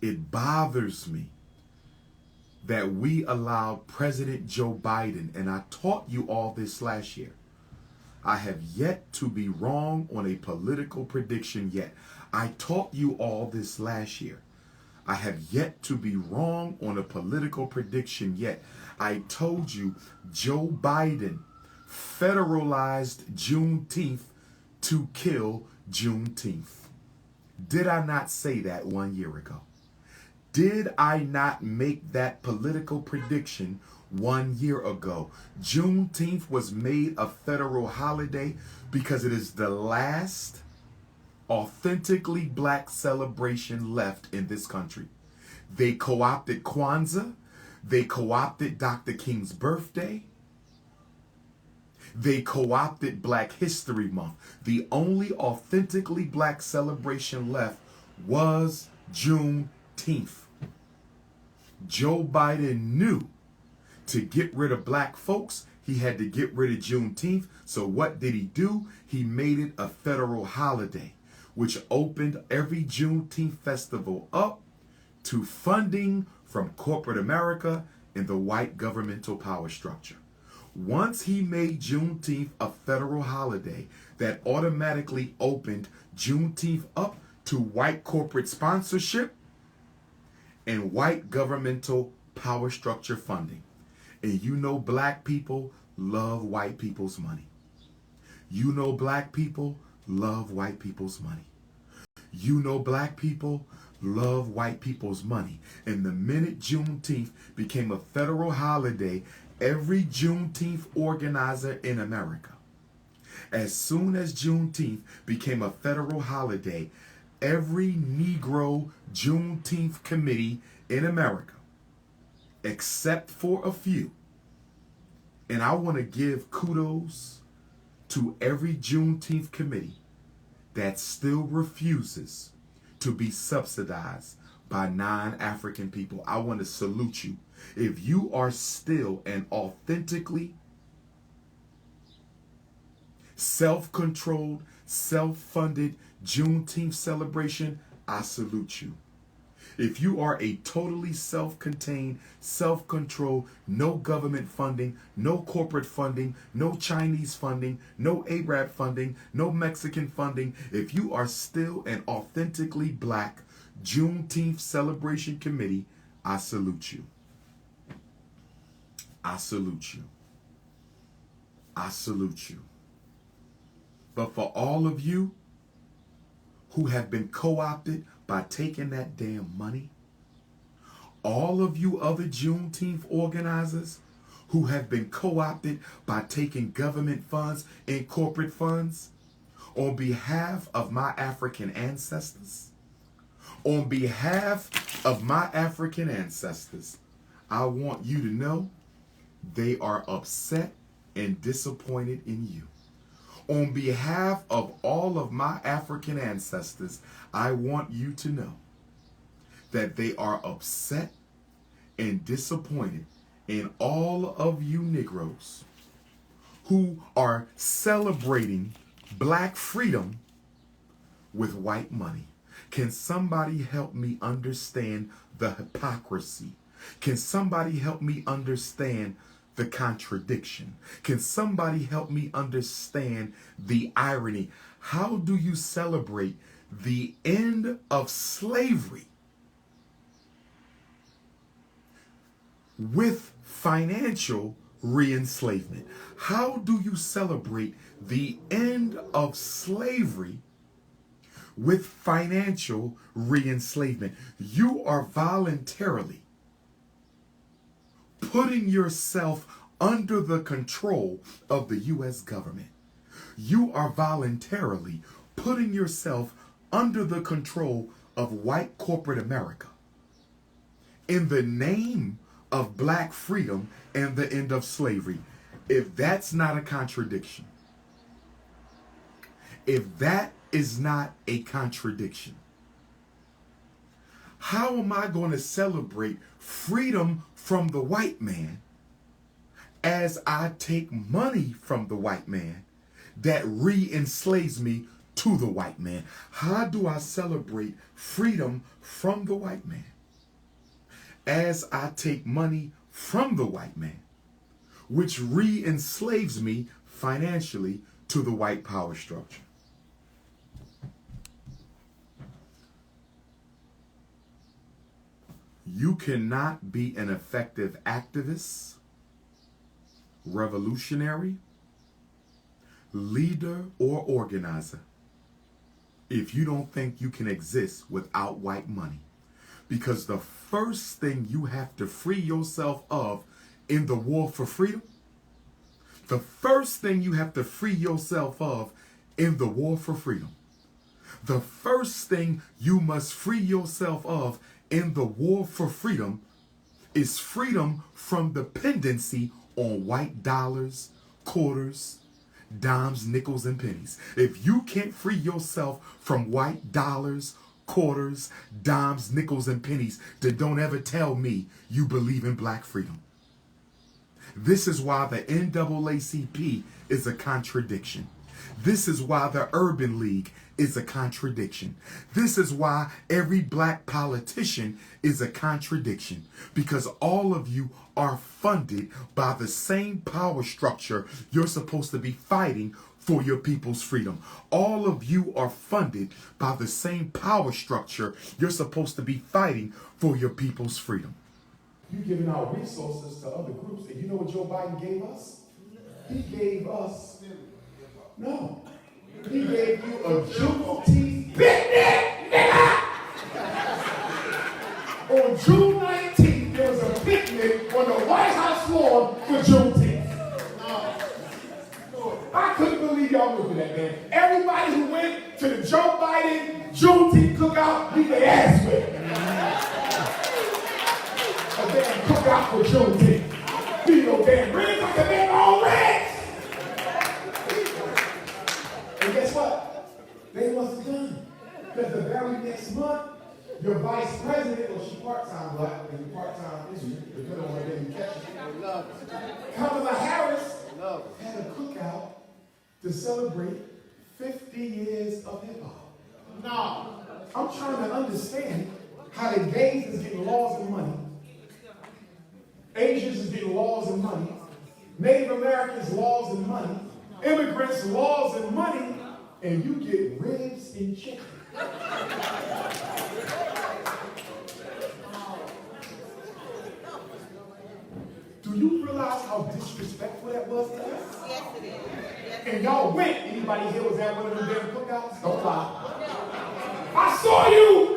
It bothers me that we allowed President Joe Biden, and I taught you all this last year. I have yet to be wrong on a political prediction yet. I taught you all this last year. I have yet to be wrong on a political prediction yet. I told you Joe Biden federalized Juneteenth to kill Juneteenth. Did I not say that 1 year ago? Did I not make that political prediction 1 year ago? Juneteenth was made a federal holiday because it is the last authentically black celebration left in this country. They co-opted Kwanzaa. They co-opted Dr. King's birthday. They co-opted Black History Month. The only authentically black celebration left was Juneteenth. Joe Biden knew to get rid of black folks, he had to get rid of Juneteenth. So what did he do? He made it a federal holiday, which opened every Juneteenth festival up to funding from corporate America and the white governmental power structure. Once he made Juneteenth a federal holiday, that automatically opened Juneteenth up to white corporate sponsorship and white governmental power structure funding. And you know black people love white people's money. You know black people love white people's money. You know black people love white people's money. And the minute Juneteenth became a federal holiday, every Juneteenth organizer in America, as soon as Juneteenth became a federal holiday, every Negro Juneteenth committee in America, except for a few, and I want to give kudos to every Juneteenth committee that still refuses to be subsidized by non-African people. I want to salute you. If you are still an authentically self-controlled, self-funded Juneteenth celebration, I salute you. If you are a totally self-contained, self-controlled, no government funding, no corporate funding, no Chinese funding, no Arab funding, no Mexican funding, if you are still an authentically black Juneteenth celebration committee, I salute you. I salute you. I salute you. But for all of you who have been co-opted by taking that damn money, all of you other Juneteenth organizers who have been co-opted by taking government funds and corporate funds, on behalf of my African ancestors, I want you to know they are upset and disappointed in you. On behalf of all of my African ancestors, I want you to know that they are upset and disappointed in all of you Negroes who are celebrating black freedom with white money. Can somebody help me understand the hypocrisy? Can somebody help me understand the contradiction? Can somebody help me understand the irony? How do you celebrate the end of slavery with financial re-enslavement? How do you celebrate the end of slavery with financial re-enslavement? You are voluntarily putting yourself under the control of the U.S. government. You are voluntarily putting yourself under the control of white corporate America in the name of black freedom and the end of slavery. If that's not a contradiction, if that is not a contradiction, how am I going to celebrate freedom from the white man as I take money from the white man that re-enslaves me to the white man? How do I celebrate freedom from the white man as I take money from the white man, which re-enslaves me financially to the white power structure. You cannot be an effective activist, revolutionary, leader, or organizer if you don't think you can exist without white money. Because the first thing you have to free yourself of in the war for freedom, the first thing you have to free yourself of in the war for freedom, the first thing you must free yourself of in the war for freedom is freedom from dependency on white dollars, quarters, dimes, nickels, and pennies. If you can't free yourself from white dollars, quarters, dimes, nickels, and pennies, then don't ever tell me you believe in black freedom. This is why the NAACP is a contradiction. This is why the Urban League is a contradiction. This is why every black politician is a contradiction. Because all of you are funded by the same power structure you're supposed to be fighting for your people's freedom. All of you are funded by the same power structure you're supposed to be fighting for your people's freedom. You're giving out resources to other groups, and you know what Joe Biden gave us? He gave us, no, he gave you a Juneteenth picnic, nigga! On June 19th, there was a picnic on the White House lawn for Juneteenth. I couldn't believe y'all moved that, man. Everybody who went to the Joe Biden Juneteenth cookout, beat their ass with. A damn cookout for Juneteenth. Be no damn ribs like a damn old ribs. And guess what? They wasn't done. Because the very next month, your vice president, well, she part-time black and part-time Israel, depending on where you catch it. Kamala Harris had a cookout to celebrate 50 years of hip-hop. No. I'm trying to understand how the gays is getting laws and money, Asians is getting laws and money, Native Americans laws and money, immigrants laws and money, and you get ribs and chicken. Do you realize how disrespectful that was to us? Yes, it is. Yes, and y'all went. Anybody here was at one of them damn cookouts? Don't lie. I saw you!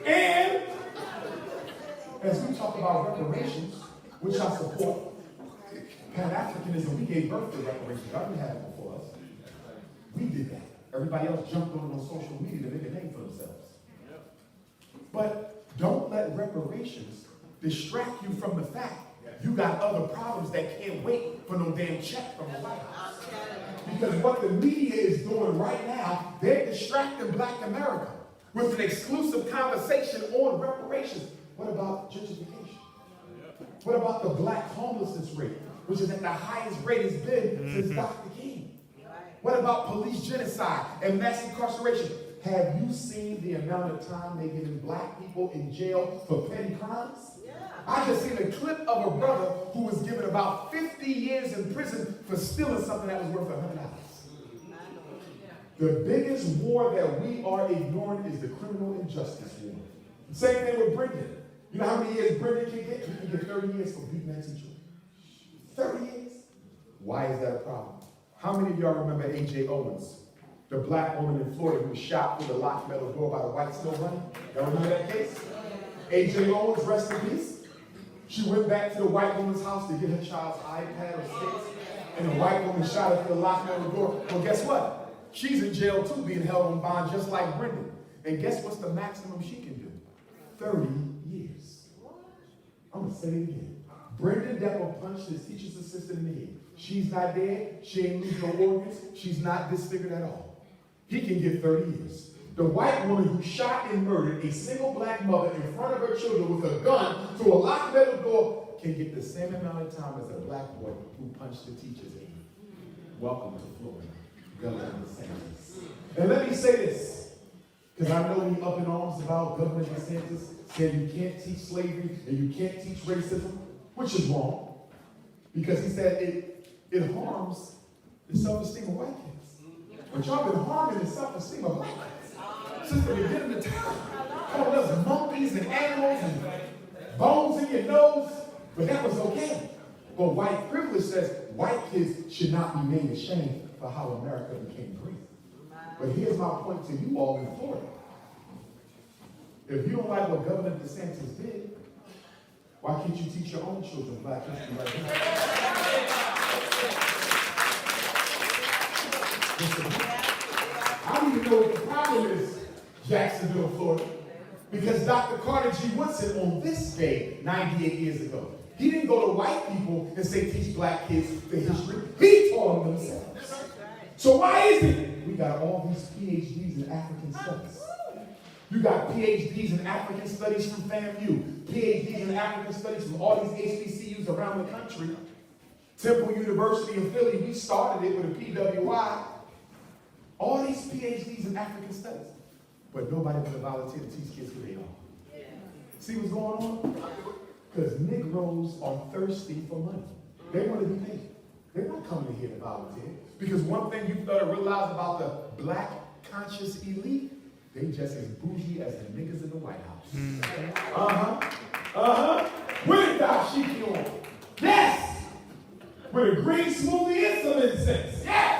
And as we talk about reparations, which I support, Pan-Africanism, we gave birth to reparations. I didn't have it before us. We did that. Everybody else jumped on social media to make a name for themselves. But don't let reparations distract you from the fact you got other problems that can't wait for no damn check from the White House. Because what the media is doing right now, they're distracting black America with an exclusive conversation on reparations. What about gentrification? What about the black homelessness rate, which is at the highest rate it's been since Dr. King? What about police genocide and mass incarceration? Have you seen the amount of time they giving black people in jail for petty crimes? Yeah. I just seen a clip of a brother who was given about 50 years in prison for stealing something that was worth $100. The biggest war that we are ignoring is the criminal injustice war. Same thing with Brendan. You know how many years Brendan can get? He can get 30 years for beating that teacher. 30 years? Why is that a problem? How many of y'all remember A.J. Owens, the black woman in Florida who was shot through the locked metal door by the white still running? Y'all remember that case? A.J. Owens, rest in peace. She went back to the white woman's house to get her child's iPad or sticks, and the white woman shot her through the locked metal door. Well, guess what? She's in jail too, being held on bond just like Brendan. And guess what's the maximum she can do? 30 years. I'm going to say it again. Brendan Depp punched his teacher's assistant in the head. She's not dead. She ain't losing no organs. She's not disfigured at all. He can get 30 years. The white woman who shot and murdered a single black mother in front of her children with a gun through a locked metal door can get the same amount of time as a black boy who punched the teacher's head. Welcome to Florida. Governor DeSantis. And let me say this, because I know we up in arms about Governor DeSantis saying you can't teach slavery and you can't teach racism, which is wrong, because he said it harms the self-esteem of white kids. But y'all been harming the self-esteem of black kids since the beginning of time. Calling us monkeys and animals and bones in your nose, but that was okay. But white privilege says white kids should not be made ashamed for how America became great. But here's my point to you all in Florida. If you don't like what Governor DeSantis did, why can't you teach your own children black history like that? I don't even know what the problem is, Jacksonville, Florida. Because Dr. Carter G. Woodson, on this day, 98 years ago, he didn't go to white people and say, teach black kids the history. He taught them themselves. So why is it we got all these PhDs in African studies? You got PhDs in African studies from FAMU, PhDs in African studies from all these HBCUs around the country. Temple University in Philly, we started it with a PWI. All these PhDs in African studies. But nobody going to volunteer to teach kids who they are. Yeah. See what's going on? Because Negroes are thirsty for money. They want to be paid. They're not coming here to volunteer. Because one thing you've got to realize about the black conscious elite, they just as bougie as the niggas in the White House. With a dashiki on. Yes! With a green smoothie and some incense. Yes!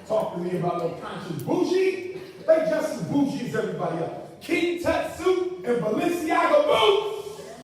Talk to me about no conscious bougie. They just as bougie as everybody else. King Tut suit and Balenciaga boots.